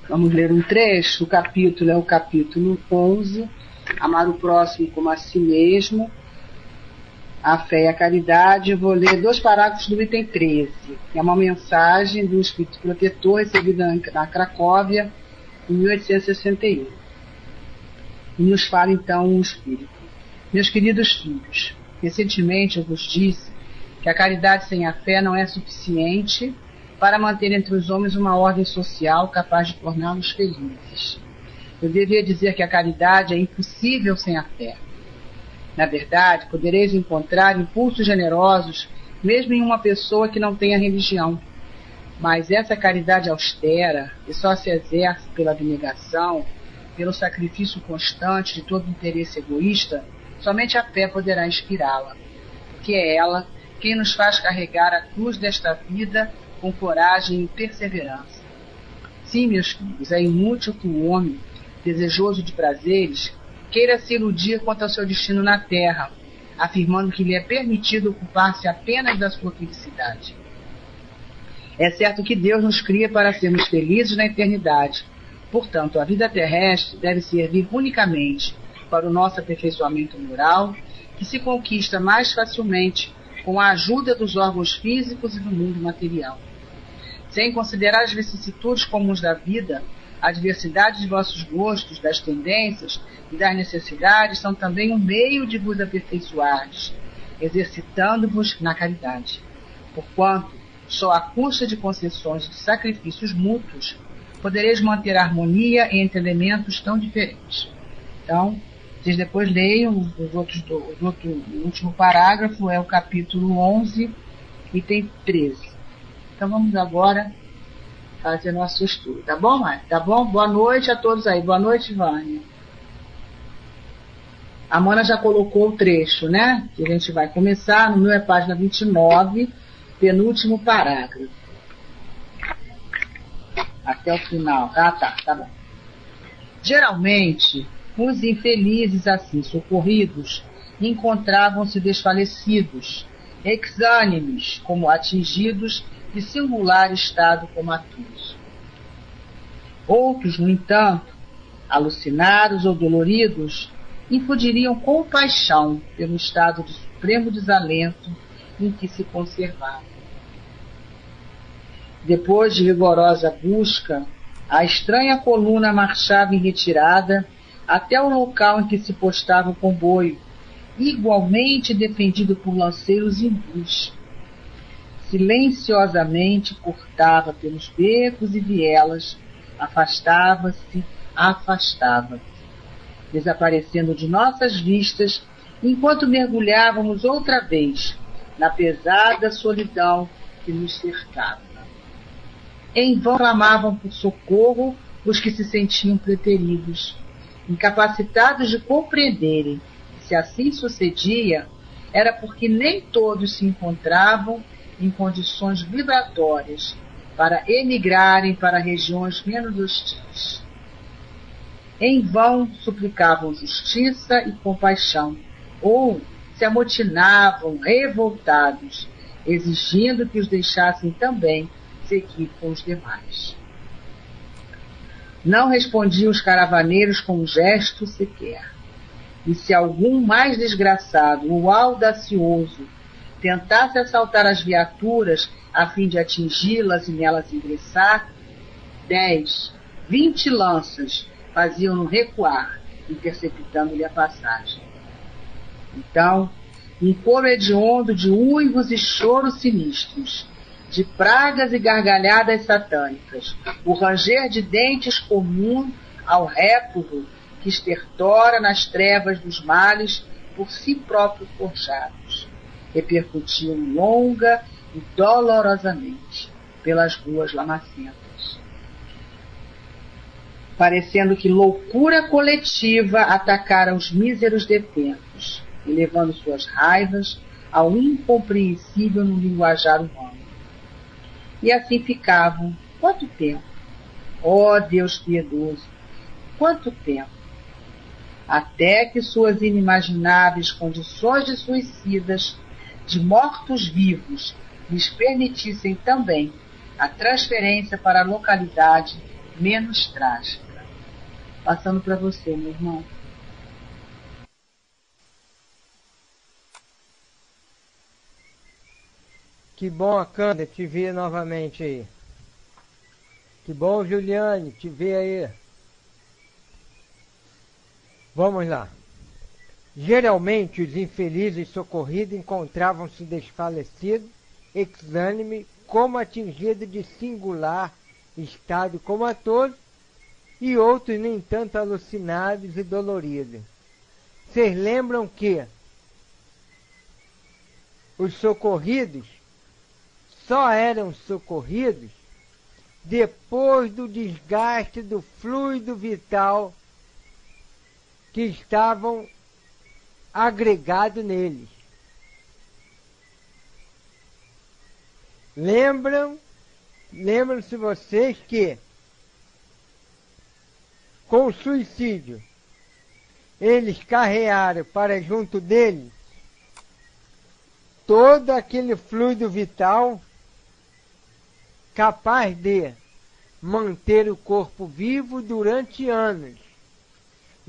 Vamos ler um trecho. O capítulo é o capítulo 11, amar o próximo como a si mesmo, a fé e a caridade. Eu vou ler 2 parágrafos do item 13. É uma mensagem do Espírito Protetor recebida na Cracóvia em 1861. E nos fala então o Espírito. Meus queridos filhos, recentemente eu vos disse que a caridade sem a fé não é suficiente para manter entre os homens uma ordem social capaz de torná-los felizes. Eu devia dizer que a caridade é impossível sem a fé. Na verdade, podereis encontrar impulsos generosos mesmo em uma pessoa que não tenha religião. Mas essa caridade austera, que só se exerce pela abnegação, pelo sacrifício constante de todo interesse egoísta, somente a fé poderá inspirá-la, porque é ela quem nos faz carregar a cruz desta vida com coragem e perseverança. Sim, meus filhos, é inútil que o homem, desejoso de prazeres, queira se iludir quanto ao seu destino na terra, afirmando que lhe é permitido ocupar-se apenas da sua felicidade. É certo que Deus nos cria para sermos felizes na eternidade. Portanto, a vida terrestre deve servir unicamente para o nosso aperfeiçoamento moral, que se conquista mais facilmente com a ajuda dos órgãos físicos e do mundo material. Sem considerar as vicissitudes comuns da vida, a diversidade de vossos gostos, das tendências e das necessidades são também um meio de vos aperfeiçoares, exercitando-vos na caridade. Porquanto, só à custa de concessões e de sacrifícios mútuos, podereis manter a harmonia entre elementos tão diferentes. Então, vocês depois leiam o último parágrafo, é o capítulo 11, item 13. Então, vamos agora fazer nosso estudo. Tá bom, Mari? Tá bom? Boa noite a todos aí. Boa noite, Vânia. A Mona já colocou o trecho, né? Que a gente vai começar. No meu é página 29, penúltimo parágrafo. Até o final. Tá bom. Geralmente, os infelizes assim socorridos encontravam-se desfalecidos, exânimes, como atingidos de singular estado comatoso. Outros, no entanto, alucinados ou doloridos, infundiriam compaixão pelo estado de supremo desalento em que se conservavam. Depois de rigorosa busca, a estranha coluna marchava em retirada até o local em que se postava o comboio, igualmente defendido por lanceiros hindus. Silenciosamente cortava pelos becos e vielas, afastava-se, desaparecendo de nossas vistas, enquanto mergulhávamos outra vez na pesada solidão que nos cercava. Em vão clamavam por socorro os que se sentiam preteridos, incapacitados de compreenderem que, se assim sucedia, era porque nem todos se encontravam em condições vibratórias para emigrarem para regiões menos hostis. Em vão suplicavam justiça e compaixão, ou se amotinavam revoltados, exigindo que os deixassem também seguir com os demais. Não respondiam os caravaneiros com um gesto sequer, e se algum mais desgraçado ou audacioso tentasse assaltar as viaturas a fim de atingi-las e nelas ingressar, 10, 20 lanças faziam-no recuar, interceptando-lhe a passagem. Então, um coro hediondo de uivos e choros sinistros, de pragas e gargalhadas satânicas, o ranger de dentes comum ao réprobo que estertora nas trevas dos males por si próprios forjados, repercutiam longa e dolorosamente pelas ruas lamacentas, parecendo que loucura coletiva atacara os míseros detentos, elevando suas raivas ao incompreensível no linguajar humano. E assim ficavam. Quanto tempo? Ó Deus piedoso, quanto tempo? Até que suas inimagináveis condições de suicidas, de mortos-vivos, lhes permitissem também a transferência para a localidade menos trágica. Passando para você, meu irmão. Que bom, Akanda, te ver novamente aí. Que bom, Juliane, te ver aí. Vamos lá. Geralmente, os infelizes socorridos encontravam-se desfalecidos, exânimes, como atingidos de singular estado comatoso, e outros, nem tanto, alucinados e doloridos. Vocês lembram que os socorridos só eram socorridos depois do desgaste do fluido vital que estavam agregado neles. Lembram-se vocês que com o suicídio eles carrearam para junto deles todo aquele fluido vital capaz de manter o corpo vivo durante anos.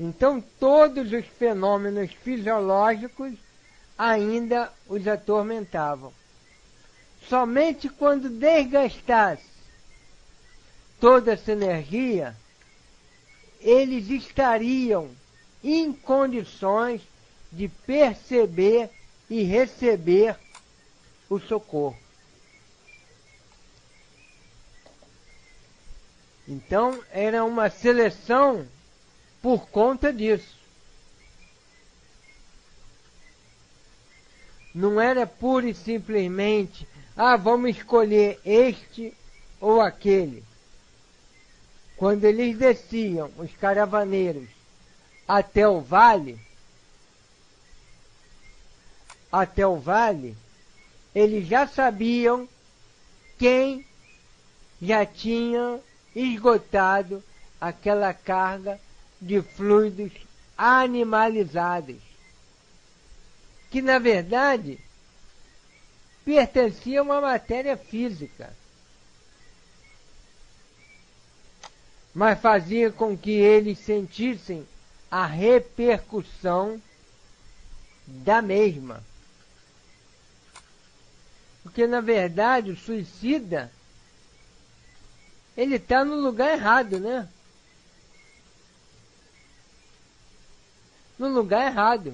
Então todos os fenômenos fisiológicos ainda os atormentavam. Somente quando desgastasse toda essa energia, eles estariam em condições de perceber e receber o socorro. Então era uma seleção por conta disso. Não era pura e simplesmente, vamos escolher este ou aquele. Quando eles desciam, os caravaneiros, até o vale, eles já sabiam quem já tinha esgotado aquela carga de fluidos animalizados, que na verdade pertenciam à matéria física, mas fazia com que eles sentissem a repercussão da mesma. Porque na verdade o suicida, ele está no lugar errado, né? No lugar errado.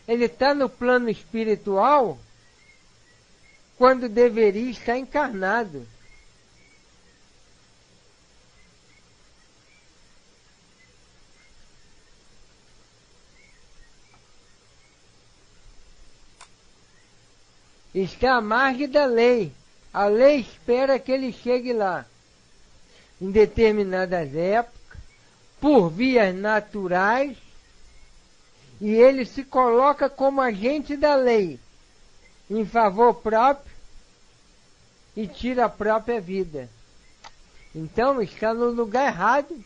Ele está no plano espiritual quando deveria estar encarnado. Está à margem da lei. A lei espera que ele chegue lá. Em determinadas épocas, por vias naturais, e ele se coloca como agente da lei, em favor próprio, e tira a própria vida. Então está no lugar errado,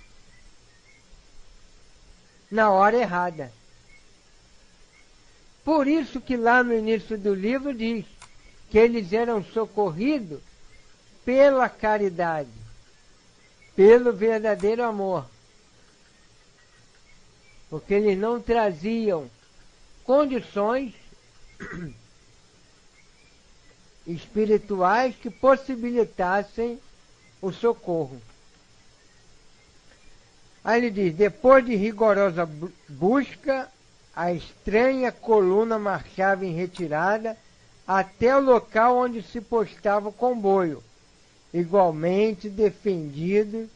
na hora errada. Por isso que lá no início do livro diz que eles eram socorridos pela caridade, pelo verdadeiro amor. Porque eles não traziam condições espirituais que possibilitassem o socorro. Aí ele diz, depois de rigorosa busca, a estranha coluna marchava em retirada até o local onde se postava o comboio, igualmente defendido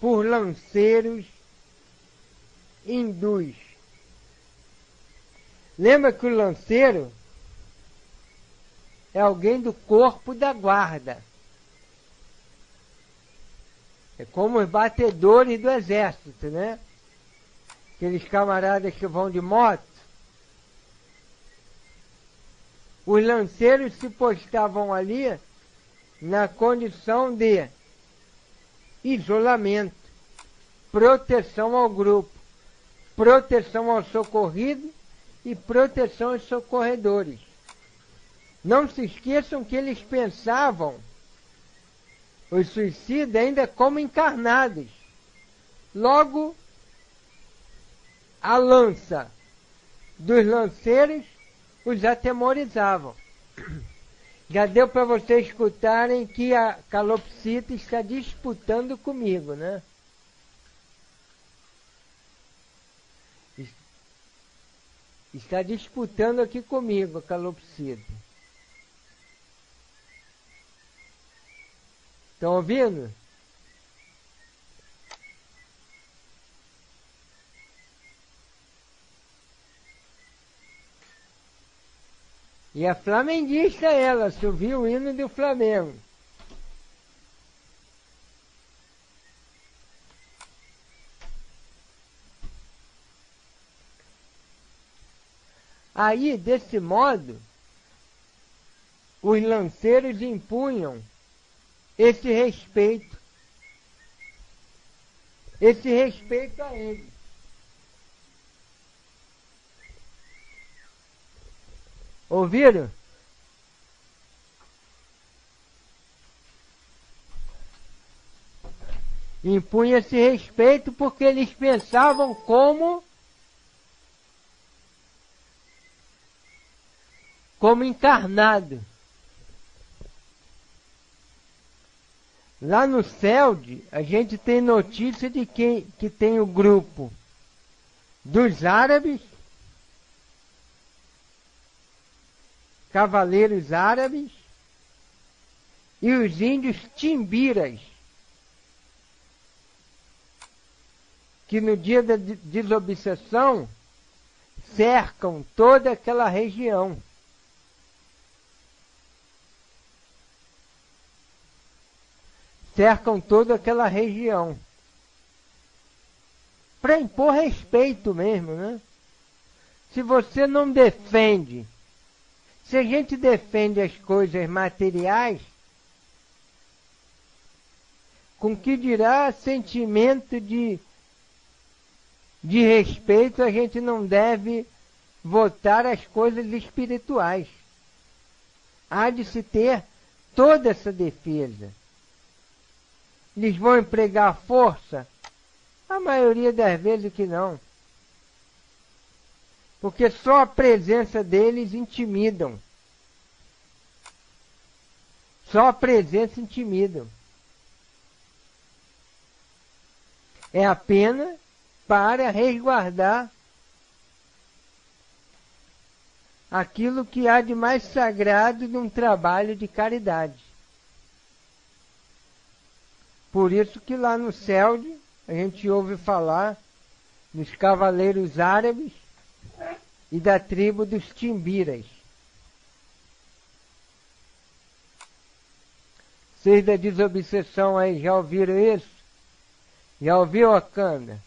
por lanceiros hindus. Lembra que o lanceiro é alguém do corpo da guarda. É como os batedores do exército, né? Aqueles camaradas que vão de moto. Os lanceiros se postavam ali na condição de isolamento, proteção ao grupo, proteção ao socorrido e proteção aos socorredores. Não se esqueçam que eles pensavam os suicidas ainda como encarnados. Logo, a lança dos lanceiros os atemorizavam. Já deu para vocês escutarem que a calopsita está disputando comigo, né? Está disputando aqui comigo a calopsita. Estão ouvindo? E é flamenguista ela, subiu o hino do Flamengo. Aí, desse modo, os lanceiros impunham esse respeito a ele. Ouviram? Impunha esse respeito porque eles pensavam como encarnado. Lá no CELD, a gente tem notícia de que tem o grupo dos árabes, cavaleiros árabes, e os índios timbiras, que no dia da desobsessão cercam toda aquela região. Cercam toda aquela região. Para impor respeito mesmo, né? Se você não defende, se a gente defende as coisas materiais, com que dirá sentimento de respeito a gente não deve votar as coisas espirituais. Há de se ter toda essa defesa. Eles vão empregar força? A maioria das vezes que não. Porque só a presença deles intimidam. Só a presença intimida. É apenas para resguardar aquilo que há de mais sagrado num trabalho de caridade. Por isso que lá no CELD a gente ouve falar dos cavaleiros árabes e da tribo dos timbiras. Vocês da desobsessão aí já ouviram isso? Já ouviu, Akanda?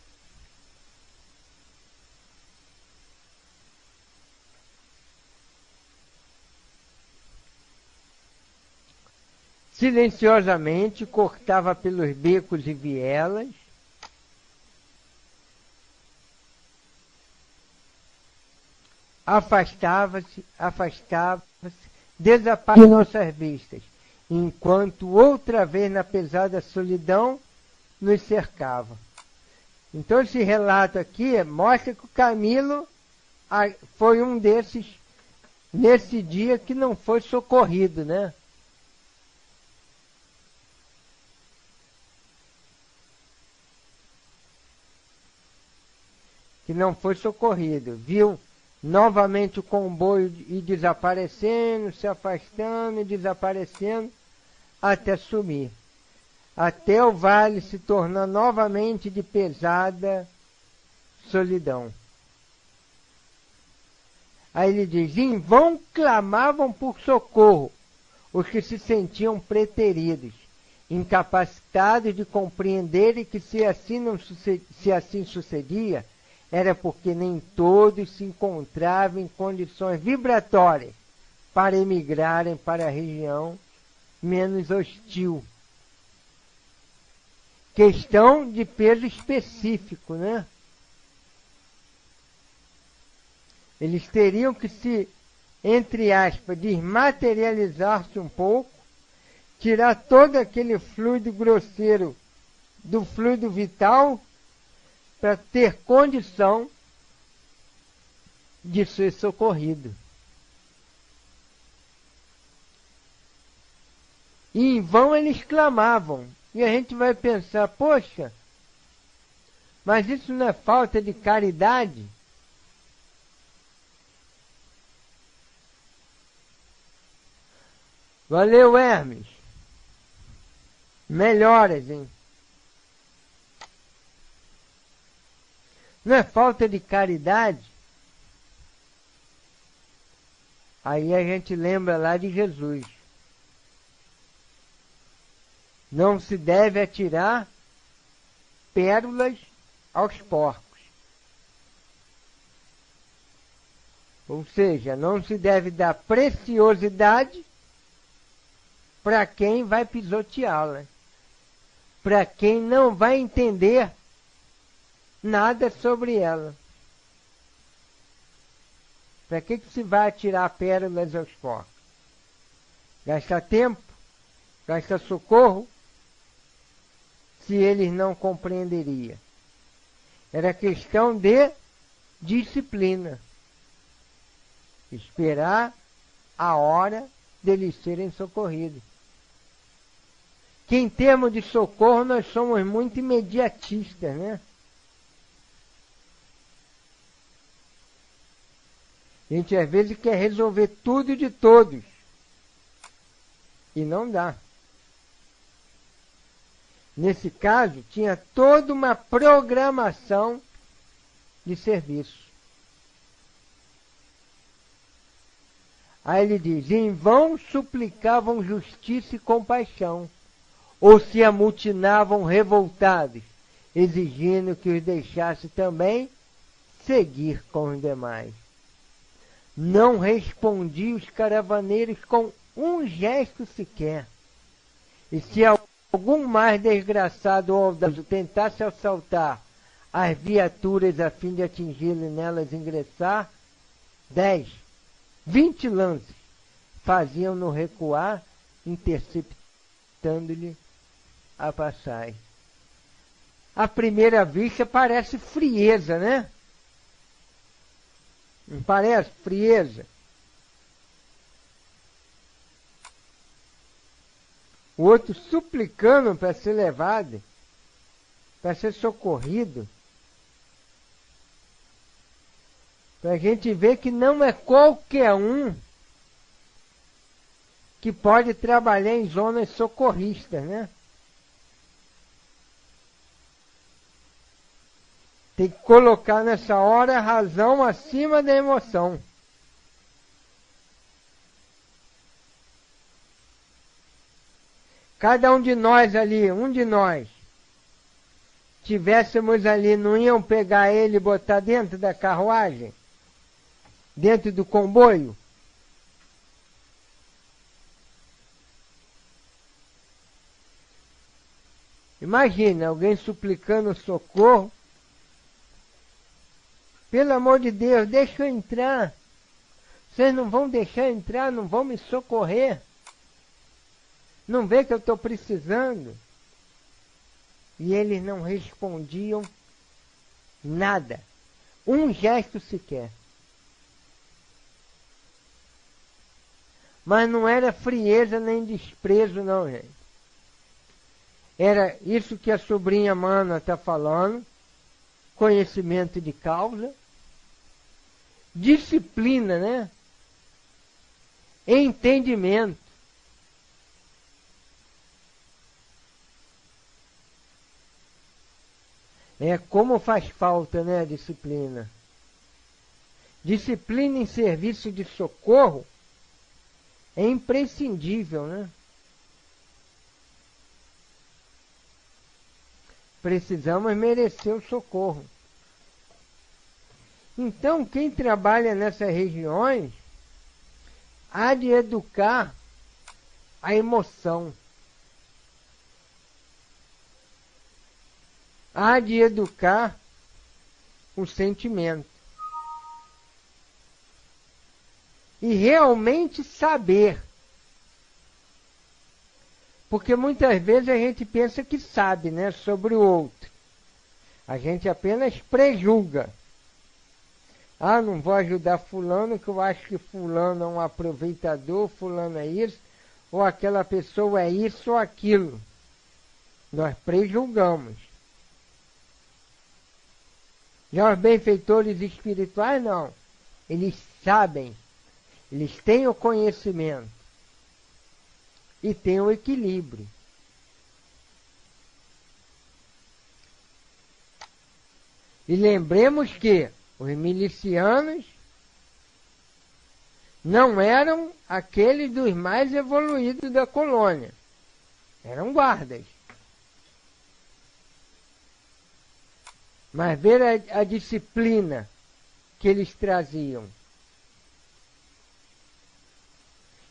Silenciosamente cortava pelos becos e vielas, afastava-se, desaparecia de nossas vistas, enquanto outra vez na pesada solidão nos cercava. Então esse relato aqui mostra que o Camilo foi um desses, nesse dia, que não foi socorrido, né? Que não foi socorrido. Viu novamente o comboio e desaparecendo, se afastando e desaparecendo, até sumir. Até o vale se tornar novamente de pesada solidão. Aí ele diz: em vão clamavam por socorro os que se sentiam preteridos, incapacitados de compreenderem que se assim sucedia, era porque nem todos se encontravam em condições vibratórias para emigrarem para a região menos hostil. Questão de peso específico, né? Eles teriam que se, entre aspas, desmaterializar-se um pouco, tirar todo aquele fluido grosseiro do fluido vital para ter condição de ser socorrido. E em vão eles clamavam. E a gente vai pensar, poxa, mas isso não é falta de caridade? Valeu, Hermes. Melhoras, hein? Não é falta de caridade? Aí a gente lembra lá de Jesus. Não se deve atirar pérolas aos porcos. Ou seja, não se deve dar preciosidade para quem vai pisoteá-la, para quem não vai entender nada sobre ela. Para que se vai atirar pérolas aos porcos? Gasta tempo, gasta socorro, se eles não compreenderiam. Era questão de disciplina. Esperar a hora deles serem socorridos. Que em termos de socorro nós somos muito imediatistas, né? A gente às vezes quer resolver tudo de todos. E não dá. Nesse caso, tinha toda uma programação de serviço. Aí ele diz, em vão suplicavam justiça e compaixão, ou se amotinavam revoltados, exigindo que os deixasse também seguir com os demais. Não respondiam os caravaneiros com um gesto sequer. E se algum mais desgraçado ou audaz tentasse assaltar as viaturas a fim de atingi-lo e nelas ingressar, 10, 20 lances faziam-no recuar, interceptando-lhe a passagem. À primeira vista parece frieza, né? Não parece frieza? O outro suplicando para ser levado, para ser socorrido. Para a gente ver que não é qualquer um que pode trabalhar em zonas socorristas, né? Tem que colocar nessa hora a razão acima da emoção. Cada um de nós ali, tivéssemos ali, não iam pegar ele e botar dentro da carruagem? Dentro do comboio? Imagina, alguém suplicando socorro. Pelo amor de Deus, deixa eu entrar. Vocês não vão deixar entrar, não vão me socorrer. Não vê que eu estou precisando? E eles não respondiam nada. Um gesto sequer. Mas não era frieza nem desprezo, não, gente. Era isso que a sobrinha Mana está falando. Conhecimento de causa. Disciplina, né? Entendimento. É como faz falta, né, a disciplina. Disciplina em serviço de socorro é imprescindível, né? Precisamos merecer o socorro. Então, quem trabalha nessas regiões há de educar a emoção. Há de educar o sentimento. E realmente saber. Porque muitas vezes a gente pensa que sabe, né, sobre o outro. A gente apenas prejulga. Ah, não vou ajudar fulano, que eu acho que fulano é um aproveitador, fulano é isso, ou aquela pessoa é isso ou aquilo. Nós prejulgamos. Já os benfeitores espirituais, não. Eles sabem, eles têm o conhecimento e têm o equilíbrio. E lembremos que os milicianos não eram aqueles dos mais evoluídos da colônia. Eram guardas. Mas ver a disciplina que eles traziam.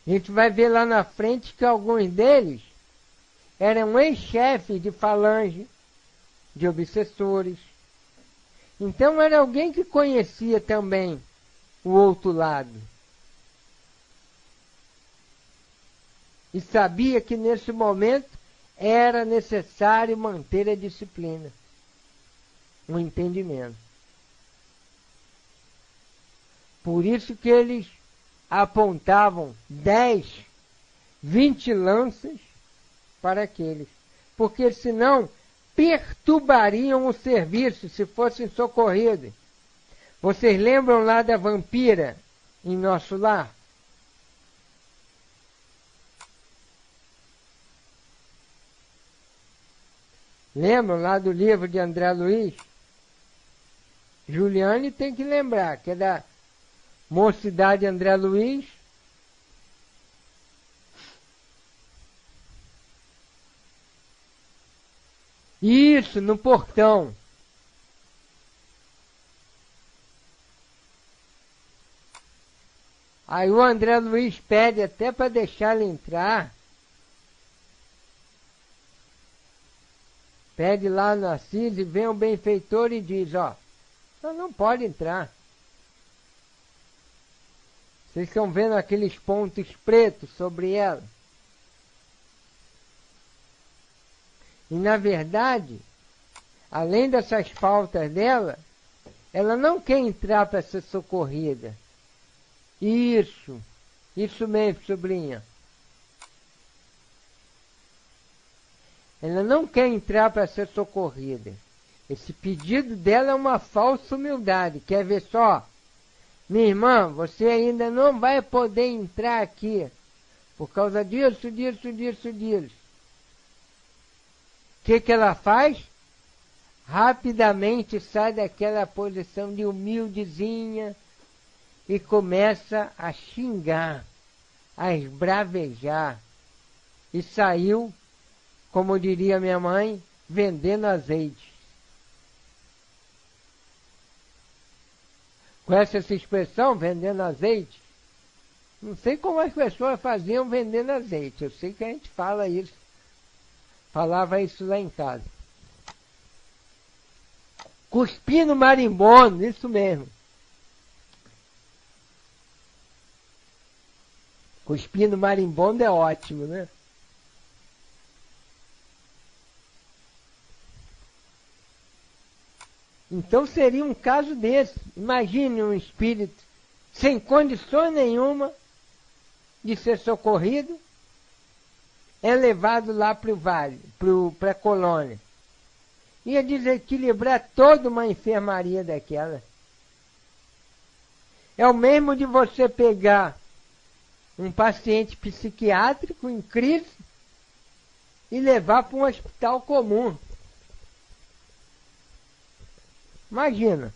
A gente vai ver lá na frente que alguns deles eram ex-chefes de falange, de obsessores. Então era alguém que conhecia também o outro lado. E sabia que nesse momento era necessário manter a disciplina, o entendimento. Por isso que eles apontavam 10, 20 lanças para aqueles. Porque senão perturbariam o serviço se fossem socorridos. Vocês lembram lá da vampira em Nosso Lar? Lembram lá do livro de André Luiz? Juliane tem que lembrar, que é da Mocidade André Luiz. Isso, no portão. Aí o André Luiz pede até para deixar ele entrar. Pede lá no Assis e vem o benfeitor e diz, ó, não pode entrar. Vocês estão vendo aqueles pontos pretos sobre ela? E na verdade, além dessas faltas dela, ela não quer entrar para ser socorrida. Isso mesmo, sobrinha. Ela não quer entrar para ser socorrida. Esse pedido dela é uma falsa humildade. Quer ver só? Minha irmã, você ainda não vai poder entrar aqui. Por causa disso. O que ela faz? Rapidamente sai daquela posição de humildezinha e começa a xingar, a esbravejar. E saiu, como diria minha mãe, vendendo azeite. Conhece essa expressão, vendendo azeite? Não sei como as pessoas faziam vendendo azeite. Eu sei que a gente fala isso. Falava isso lá em casa. Cuspindo marimbondo, isso mesmo. Cuspindo marimbondo é ótimo, né? Então seria um caso desse. Imagine um espírito sem condições nenhuma de ser socorrido, é levado lá para o vale, para a colônia. Ia desequilibrar toda uma enfermaria daquela. É o mesmo de você pegar um paciente psiquiátrico em crise e levar para um hospital comum. Imagina.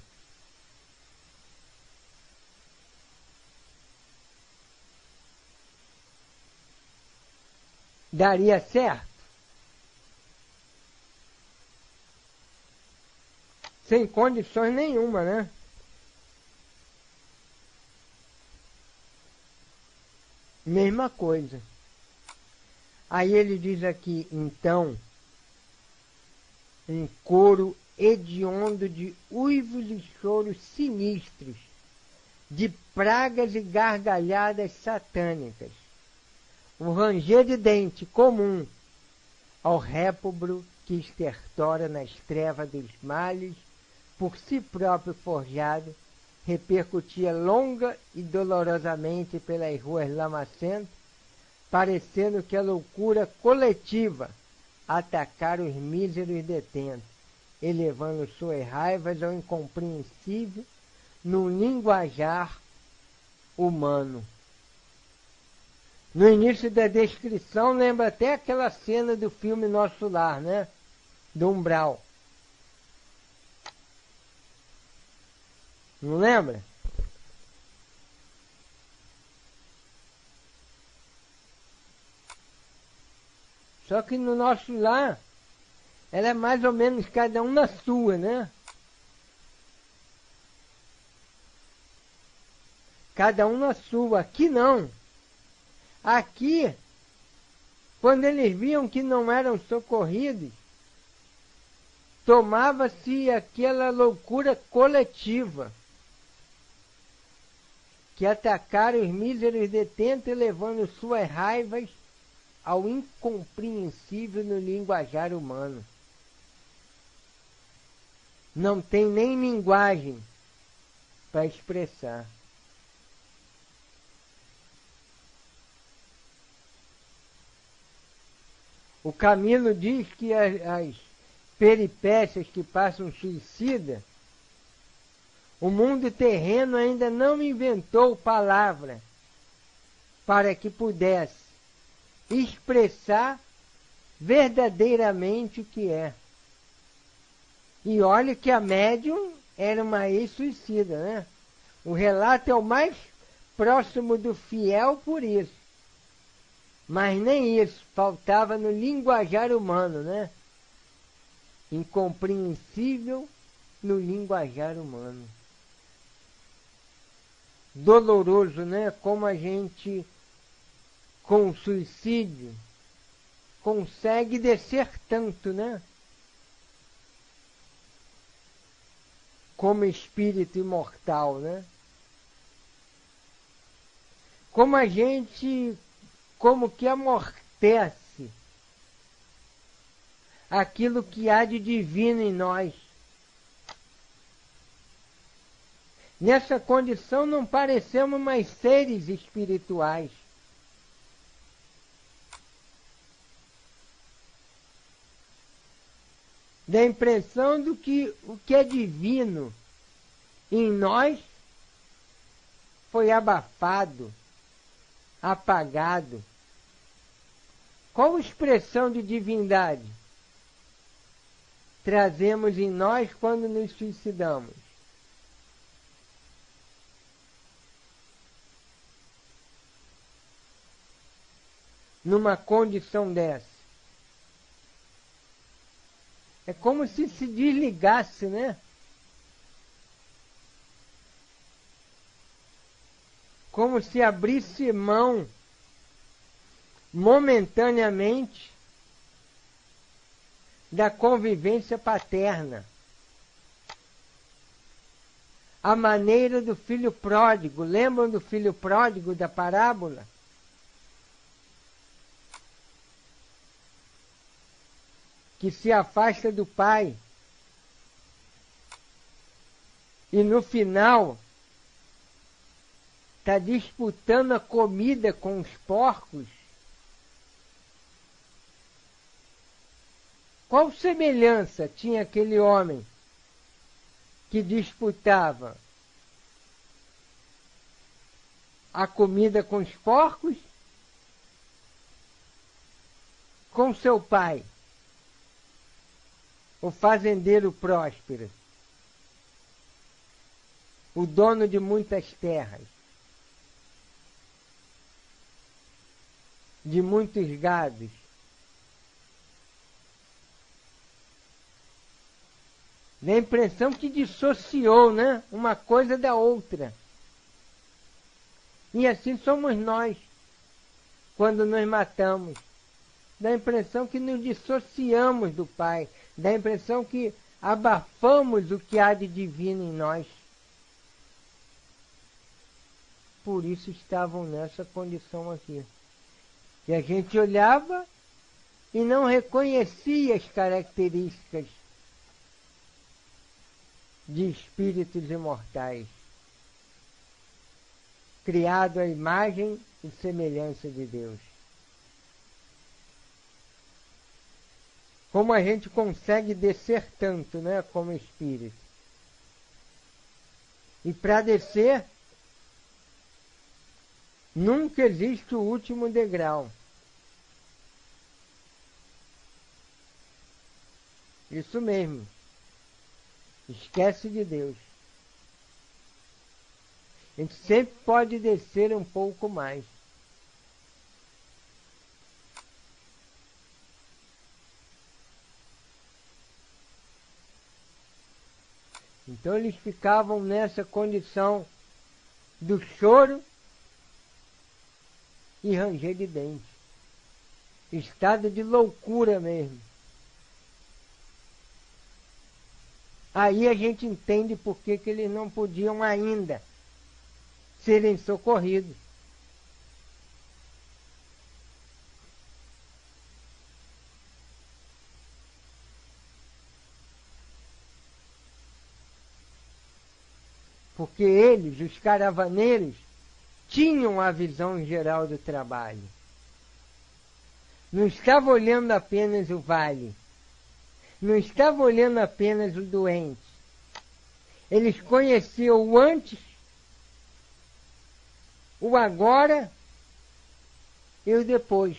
Daria certo? Sem condições nenhuma, né? Mesma coisa. Aí ele diz aqui, então, um coro hediondo de uivos e choros sinistros, de pragas e gargalhadas satânicas, o ranger de dente comum ao réprobo que estertora nas trevas dos males, por si próprio forjado, repercutia longa e dolorosamente pelas ruas lamacentas, parecendo que a loucura coletiva atacara os míseros detentos, elevando suas raivas ao incompreensível num linguajar humano. No início da descrição, lembra até aquela cena do filme Nosso Lar, né? Do umbral. Não lembra? Só que no Nosso Lar, ela é mais ou menos cada um na sua, né? Cada um na sua. Aqui não. Aqui, quando eles viam que não eram socorridos, tomava-se aquela loucura coletiva que atacaram os míseros detentos, levando suas raivas ao incompreensível no linguajar humano. Não tem nem linguagem para expressar. O Camilo diz que as peripécias que passam suicida, o mundo terreno ainda não inventou palavra para que pudesse expressar verdadeiramente o que é. E olha que a médium era uma ex-suicida, né? O relato é o mais próximo do fiel por isso. Mas nem isso, faltava no linguajar humano, né? Incompreensível no linguajar humano. Doloroso, né? Como a gente, com o suicídio, consegue descer tanto, né? Como espírito imortal, né? Como a gente, como que amortece aquilo que há de divino em nós. Nessa condição não parecemos mais seres espirituais. Dá a impressão do que o que é divino em nós foi abafado, apagado. Qual expressão de divindade trazemos em nós quando nos suicidamos? Numa condição dessa. É como se desligasse, né? Como se abrisse mão momentaneamente da convivência paterna. A maneira do filho pródigo. Lembram do filho pródigo da parábola? Que se afasta do pai. E no final está disputando a comida com os porcos. Qual semelhança tinha aquele homem que disputava a comida com os porcos com seu pai, o fazendeiro próspero, o dono de muitas terras, de muitos gados? Dá a impressão que dissociou, né? Uma coisa da outra. E assim somos nós, quando nos matamos. Dá a impressão que nos dissociamos do Pai. Dá a impressão que abafamos o que há de divino em nós. Por isso estavam nessa condição aqui. Que a gente olhava e não reconhecia as características de espíritos imortais, criado à imagem e semelhança de Deus. Como a gente consegue descer tanto, né, como espírito. E para descer, nunca existe o último degrau. Isso mesmo. Esquece de Deus. A gente sempre pode descer um pouco mais. Então eles ficavam nessa condição do choro e ranger de dente. Estado de loucura mesmo. Aí a gente entende por que eles não podiam ainda serem socorridos. Porque eles, os caravaneiros, tinham a visão geral do trabalho. Não estavam olhando apenas o vale. Não estavam olhando apenas o doente. Eles conheciam o antes, o agora e o depois.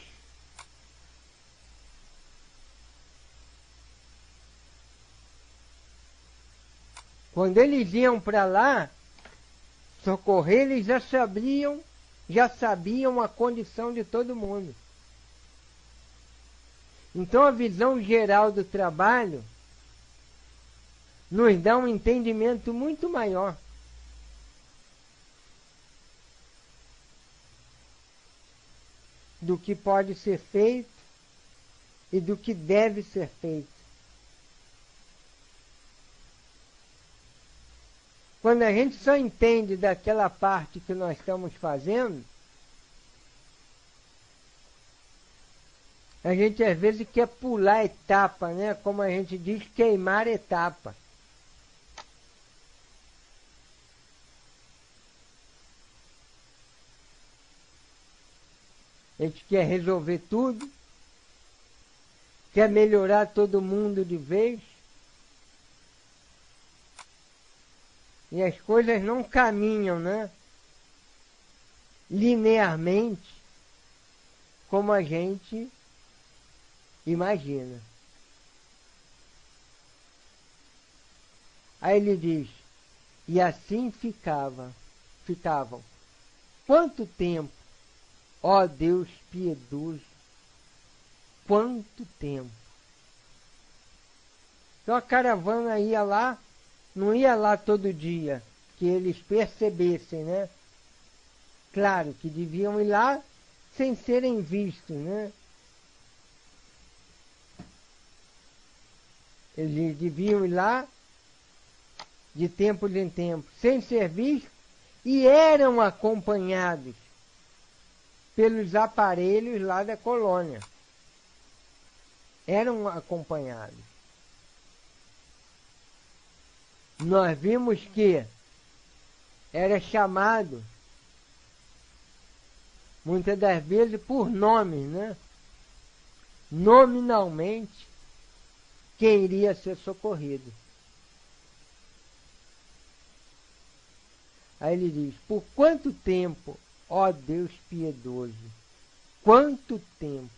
Quando eles iam para lá socorrer, eles já sabiam a condição de todo mundo. Então a visão geral do trabalho nos dá um entendimento muito maior. Do que pode ser feito e do que deve ser feito. Quando a gente só entende daquela parte que nós estamos fazendo, a gente às vezes quer pular etapa, né? Como a gente diz, queimar etapa. A gente quer resolver tudo, quer melhorar todo mundo de vez. E as coisas não caminham, né? Linearmente, como a gente imagina. Aí ele diz, e assim ficavam. Quanto tempo, ó Deus piedoso, quanto tempo. Então a caravana ia lá, não ia lá todo dia, que eles percebessem, né? Claro que deviam ir lá sem serem vistos, né? Eles deviam ir lá de tempo em tempo, sem ser vistos, e eram acompanhados pelos aparelhos lá da colônia. Eram acompanhados. Nós vimos que era chamado, muitas das vezes, por nomes, né? Nominalmente, quem iria ser socorrido. Aí ele diz, por quanto tempo, ó Deus piedoso, quanto tempo,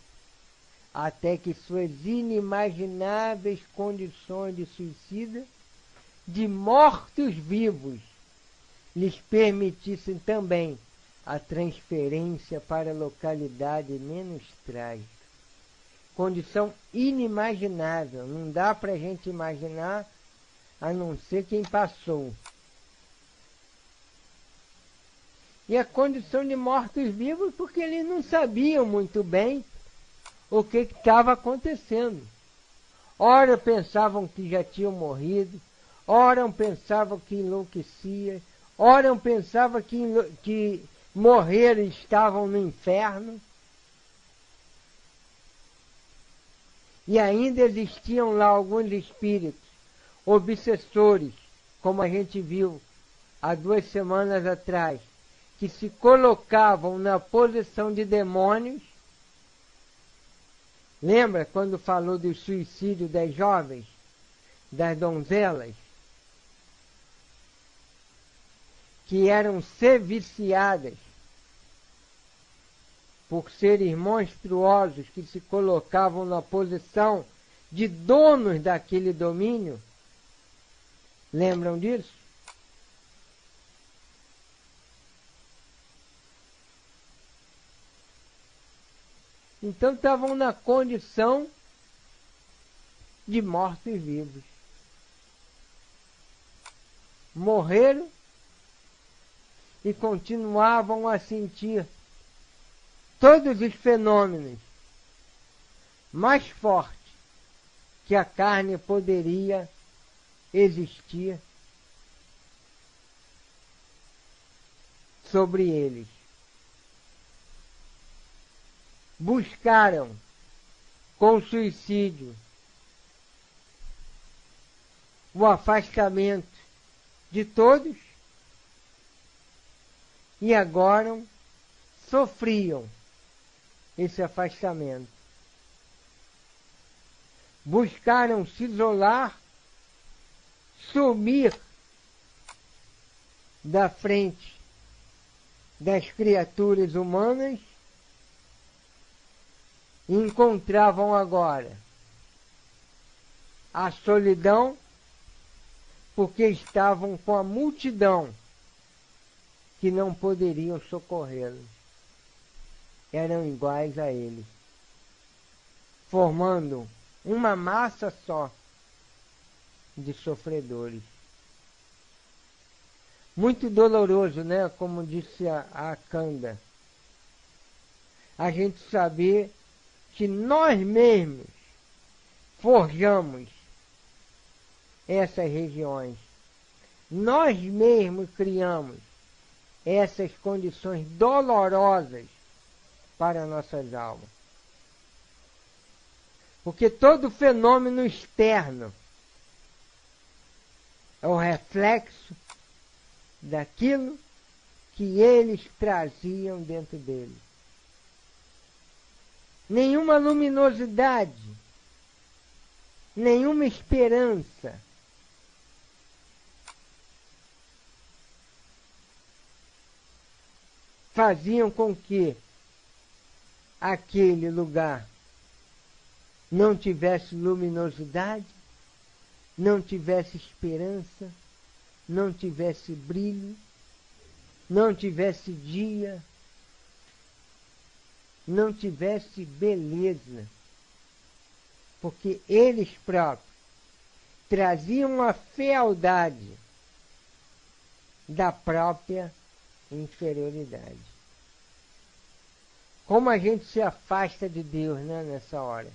até que suas inimagináveis condições de suicida, de mortos-vivos, lhes permitissem também a transferência para a localidade menos trágica. Condição inimaginável, não dá para a gente imaginar, a não ser quem passou. E a condição de mortos-vivos, porque eles não sabiam muito bem o que estava acontecendo. Ora pensavam que já tinham morrido, ora pensavam que enlouquecia, ora pensavam que morreram e estavam no inferno. E ainda existiam lá alguns espíritos obsessores, como a gente viu há 2 semanas atrás, que se colocavam na posição de demônios. Lembra quando falou do suicídio das jovens, das donzelas? Que eram viciadas por seres monstruosos que se colocavam na posição de donos daquele domínio. Lembram disso? Então estavam na condição de mortos-vivos. Morreram e continuavam a sentir todos os fenômenos mais fortes que a carne poderia existir sobre eles. Buscaram com o suicídio o afastamento de todos e agora sofriam esse afastamento. Buscaram se isolar, sumir da frente das criaturas humanas e encontravam agora a solidão porque estavam com a multidão que não poderiam socorrê-los. Eram iguais a eles, formando uma massa só de sofredores. Muito doloroso, né? Como disse a Kanda, a gente saber que nós mesmos forjamos essas regiões. Nós mesmos criamos essas condições dolorosas para nossas almas. Porque todo fenômeno externo é o reflexo daquilo que eles traziam dentro deles. Nenhuma luminosidade, nenhuma esperança faziam com que aquele lugar não tivesse luminosidade, não tivesse esperança, não tivesse brilho, não tivesse dia, não tivesse beleza, porque eles próprios traziam a fealdade da própria inferioridade. Como a gente se afasta de Deus, né, nessa hora.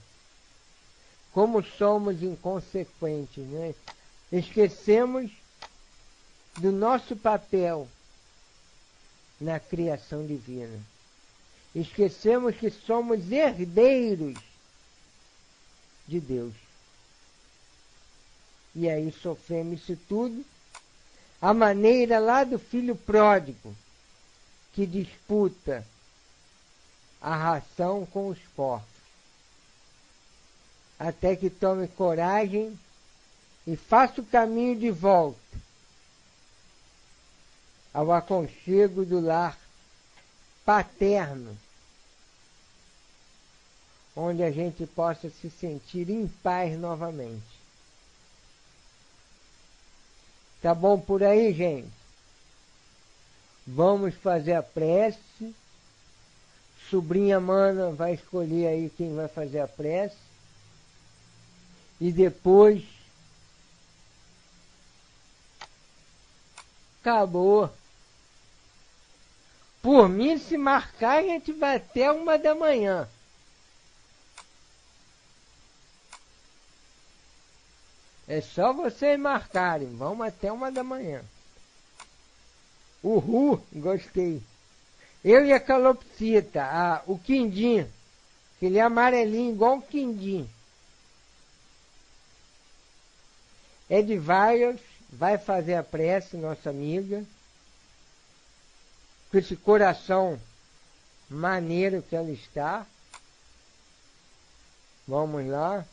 Como somos inconsequentes, né? Esquecemos do nosso papel na criação divina. Esquecemos que somos herdeiros de Deus. E aí sofremos isso tudo, a maneira lá do filho pródigo, que disputa a ração com os porcos, até que tome coragem e faça o caminho de volta ao aconchego do lar paterno, onde a gente possa se sentir em paz novamente. Tá bom por aí, gente? Vamos fazer a prece. Sobrinha Mana vai escolher aí quem vai fazer a prece. E depois acabou. Por mim, se marcar, a gente vai até 1h. É só vocês marcarem. Vamos até 1h. Uhul, gostei. Eu e a calopsita, o quindim, aquele amarelinho igual um quindim. Edvaias vai fazer a prece, nossa amiga, com esse coração maneiro que ela está. Vamos lá.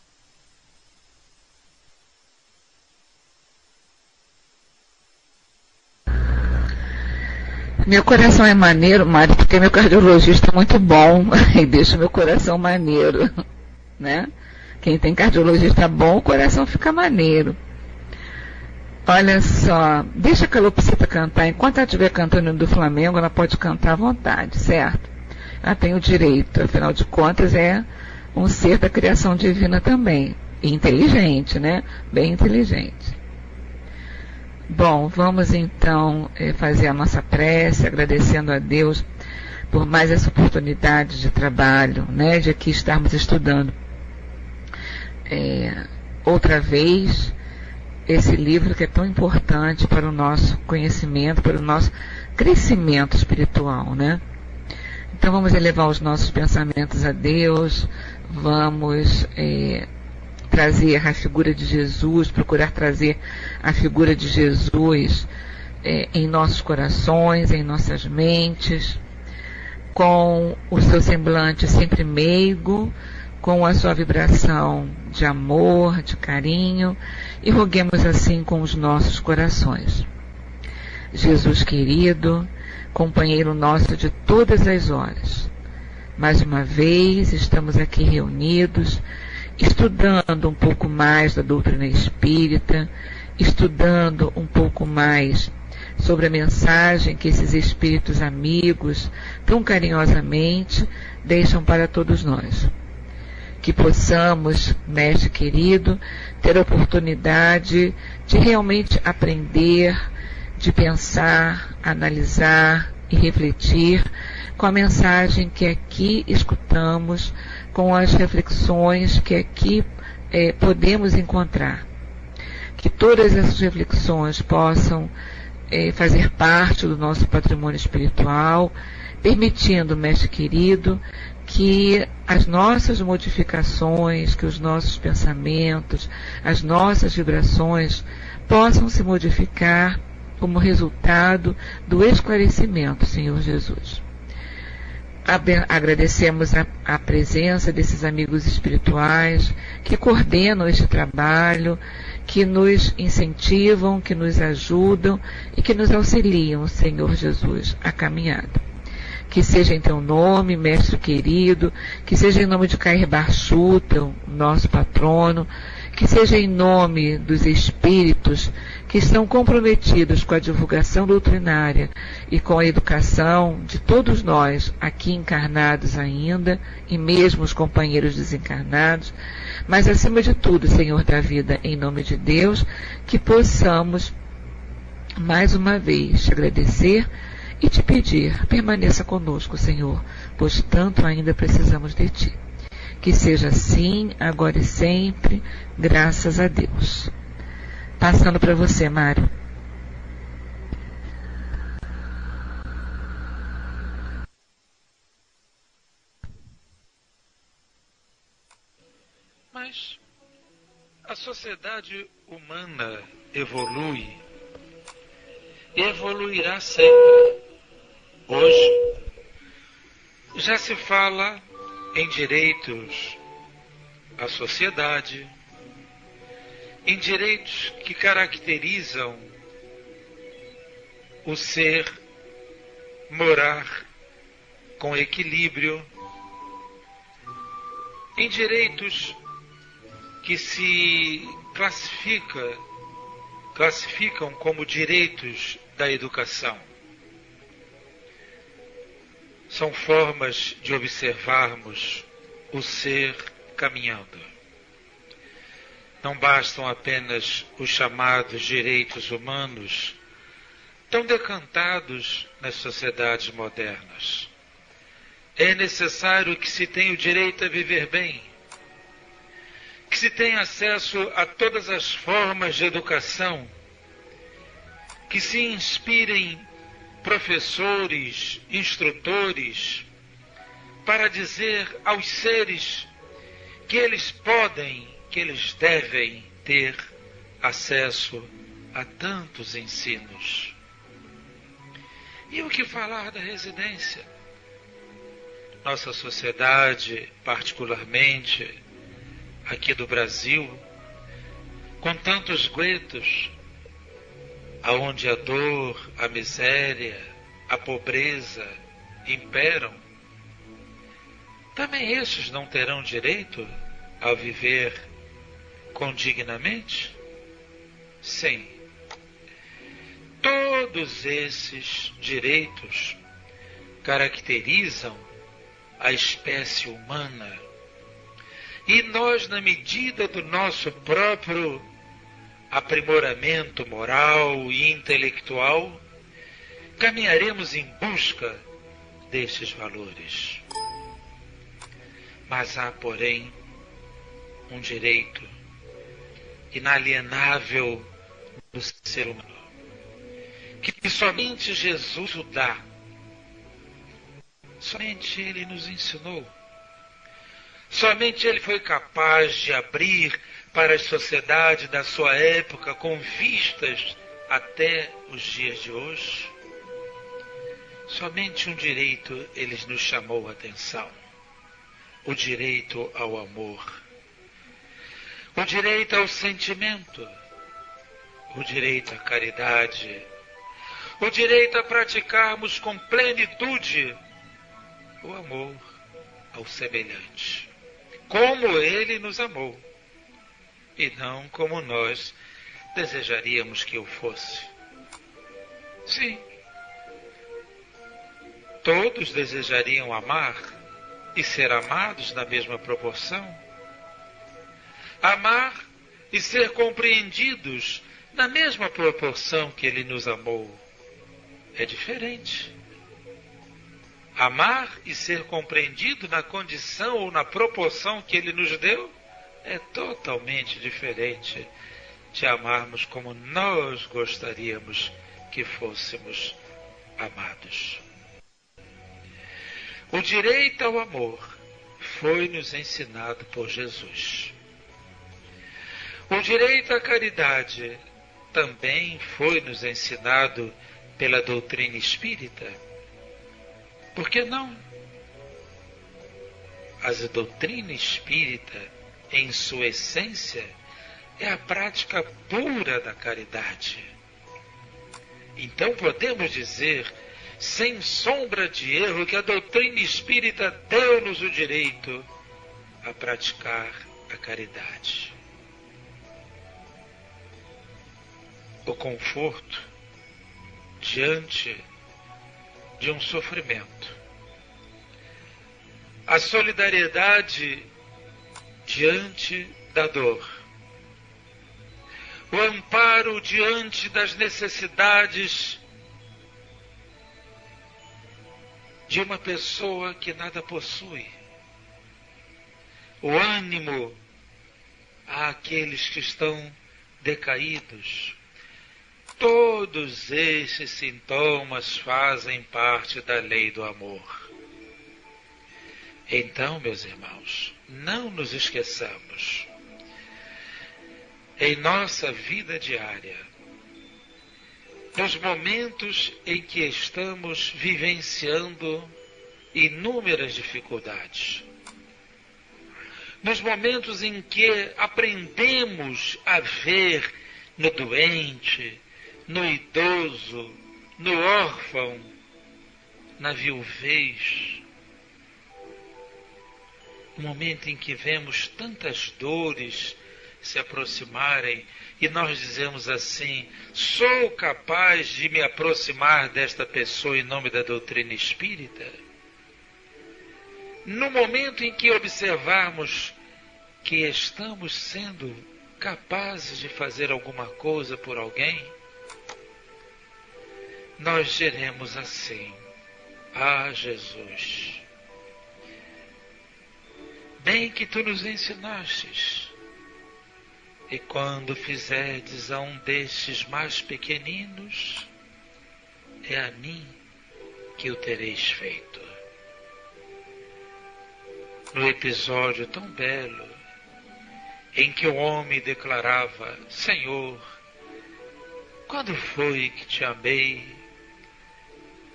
Meu coração é maneiro, Mário, porque meu cardiologista é muito bom e deixa o meu coração maneiro, né? Quem tem cardiologista bom, o coração fica maneiro. Olha só, deixa a Calopsita cantar. Enquanto ela estiver cantando do Flamengo, ela pode cantar à vontade, certo? Ela tem o direito, afinal de contas é um ser da criação divina também. E inteligente, né? Bem inteligente. Bom, vamos então fazer a nossa prece, agradecendo a Deus por mais essa oportunidade de trabalho, né? De aqui estarmos estudando outra vez esse livro que é tão importante para o nosso conhecimento, para o nosso crescimento espiritual, né? Então vamos elevar os nossos pensamentos a Deus, vamos trazer a figura de Jesus, procurar trazer a figura de Jesus em nossos corações, em nossas mentes, com o seu semblante sempre meigo, com a sua vibração de amor, de carinho, e roguemos assim com os nossos corações. Jesus querido, companheiro nosso de todas as horas, mais uma vez estamos aqui reunidos, estudando um pouco mais da doutrina espírita, estudando um pouco mais sobre a mensagem que esses espíritos amigos tão carinhosamente deixam para todos nós. Que possamos, mestre querido, ter a oportunidade de realmente aprender, de pensar, analisar e refletir com a mensagem que aqui escutamos, com as reflexões que aqui podemos encontrar. Que todas essas reflexões possam fazer parte do nosso patrimônio espiritual, permitindo, mestre querido, que as nossas modificações, que os nossos pensamentos, as nossas vibrações possam se modificar como resultado do esclarecimento, Senhor Jesus. Agradecemos a presença desses amigos espirituais que coordenam este trabalho, que nos incentivam, que nos ajudam e que nos auxiliam, Senhor Jesus, a caminhada. Que seja em teu nome, mestre querido, que seja em nome de Cair Barchuta, nosso patrono, que seja em nome dos espíritos que estão comprometidos com a divulgação doutrinária e com a educação de todos nós aqui encarnados ainda, e mesmo os companheiros desencarnados, mas acima de tudo, Senhor da vida, em nome de Deus, que possamos mais uma vez te agradecer e te pedir, permaneça conosco, Senhor, pois tanto ainda precisamos de Ti. Que seja assim, agora e sempre, graças a Deus. Passando para você, Mário. Mas a sociedade humana evolui e evoluirá sempre. Hoje já se fala em direitos à sociedade, em direitos que caracterizam o ser morar com equilíbrio, em direitos que se classificam como direitos da educação. São formas de observarmos o ser caminhando. Não bastam apenas os chamados direitos humanos, tão decantados nas sociedades modernas. É necessário que se tenha o direito a viver bem, que se tenha acesso a todas as formas de educação, que se inspirem professores, instrutores, para dizer aos seres que eles podem, que eles devem ter acesso a tantos ensinos. E o que falar da residência? Nossa sociedade, particularmente aqui do Brasil, com tantos guetos, aonde a dor, a miséria, a pobreza imperam, também estes não terão direito a viver condignamente? Sim. Todos esses direitos caracterizam a espécie humana. E nós, na medida do nosso próprio aprimoramento moral e intelectual, caminharemos em busca destes valores. Mas há, porém, um direito inalienável do ser humano, que somente Jesus o dá. Somente Ele nos ensinou. Somente Ele foi capaz de abrir para a sociedade da sua época com vistas até os dias de hoje. Somente um direito Ele nos chamou a atenção. O direito ao amor. O direito ao sentimento. O direito à caridade. O direito a praticarmos com plenitude o amor ao semelhante, como Ele nos amou, e não como nós desejaríamos que o fosse. Sim, todos desejariam amar e ser amados na mesma proporção. Amar e ser compreendidos na mesma proporção que Ele nos amou é diferente. Amar e ser compreendido na condição ou na proporção que Ele nos deu é totalmente diferente de amarmos como nós gostaríamos que fôssemos amados. O direito ao amor foi nos ensinado por Jesus. O direito à caridade também foi nos ensinado pela doutrina espírita. Por que não? A doutrina espírita, em sua essência, é a prática pura da caridade. Então podemos dizer, sem sombra de erro, que a doutrina espírita deu-nos o direito a praticar a caridade. O conforto diante de um sofrimento. A solidariedade diante da dor. O amparo diante das necessidades de uma pessoa que nada possui. O ânimo àqueles que estão decaídos. Todos esses sintomas fazem parte da lei do amor. Então, meus irmãos, não nos esqueçamos. Em nossa vida diária, nos momentos em que estamos vivenciando inúmeras dificuldades, nos momentos em que aprendemos a ver no doente, no idoso, no órfão, na viuvez, no momento em que vemos tantas dores se aproximarem e nós dizemos assim, sou capaz de me aproximar desta pessoa em nome da doutrina espírita? No momento em que observarmos que estamos sendo capazes de fazer alguma coisa por alguém, nós diremos assim, ah, Jesus, bem que tu nos ensinastes, e quando fizerdes a um destes mais pequeninos, é a mim que o tereis feito. No episódio tão belo em que o homem declarava: Senhor, quando foi que te amei?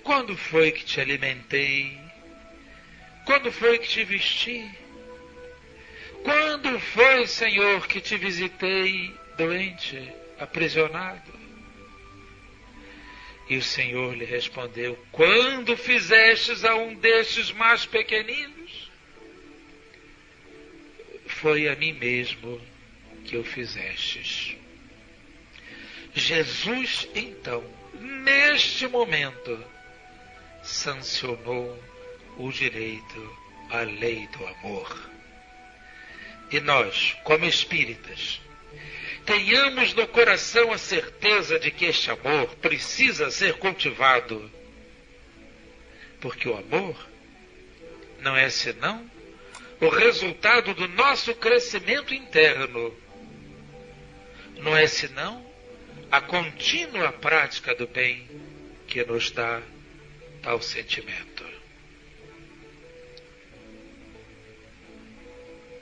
Quando foi que te alimentei? Quando foi que te vesti? Quando foi, Senhor, que te visitei doente, aprisionado? E o Senhor lhe respondeu: quando fizestes a um destes mais pequeninos, foi a mim mesmo que o fizestes. Jesus, então, neste momento, sancionou o direito à lei do amor. E nós, como espíritas, tenhamos no coração a certeza de que este amor precisa ser cultivado, porque o amor não é senão o resultado do nosso crescimento interno, não é senão a contínua prática do bem que nos dá tal sentimento.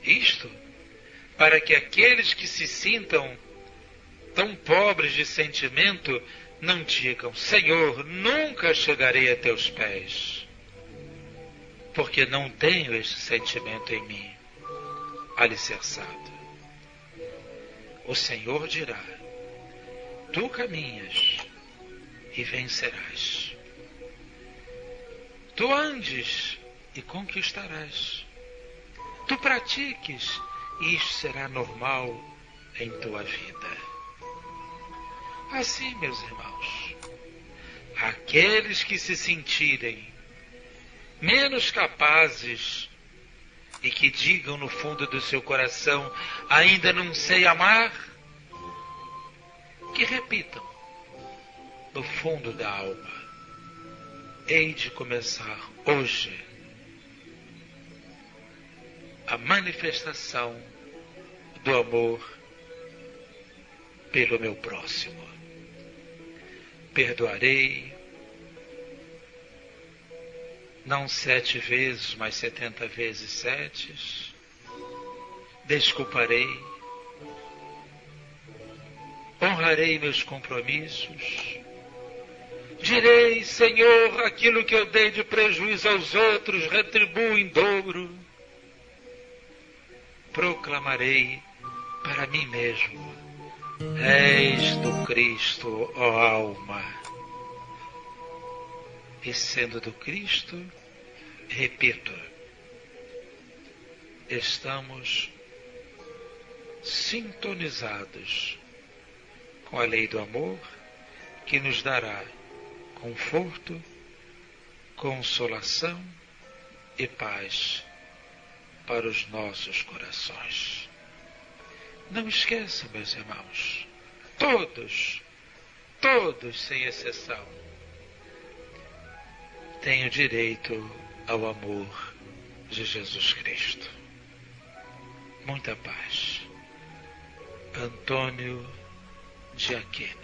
Isto para que aqueles que se sintam tão pobres de sentimento não digam: Senhor, nunca chegarei a teus pés, porque não tenho este sentimento em mim alicerçado. O Senhor dirá: tu caminhas e vencerás. Tu andes e conquistarás. Tu pratiques e isto será normal em tua vida. Assim, meus irmãos, aqueles que se sentirem menos capazes e que digam no fundo do seu coração: ainda não sei amar, que repitam no fundo da alma: hei de começar hoje a manifestação do amor pelo meu próximo. Perdoarei, não 7 vezes, mas 70 vezes 7. Desculparei, honrarei meus compromissos. Direi: Senhor, aquilo que eu dei de prejuízo aos outros, retribuo em dobro. Proclamarei para mim mesmo: és do Cristo, ó alma. E sendo do Cristo, repito, estamos sintonizados com a lei do amor, que nos dará conforto, consolação e paz para os nossos corações. Não esqueçam, meus irmãos, todos sem exceção, têm o direito ao amor de Jesus Cristo. Muita paz. Antônio de Aquino.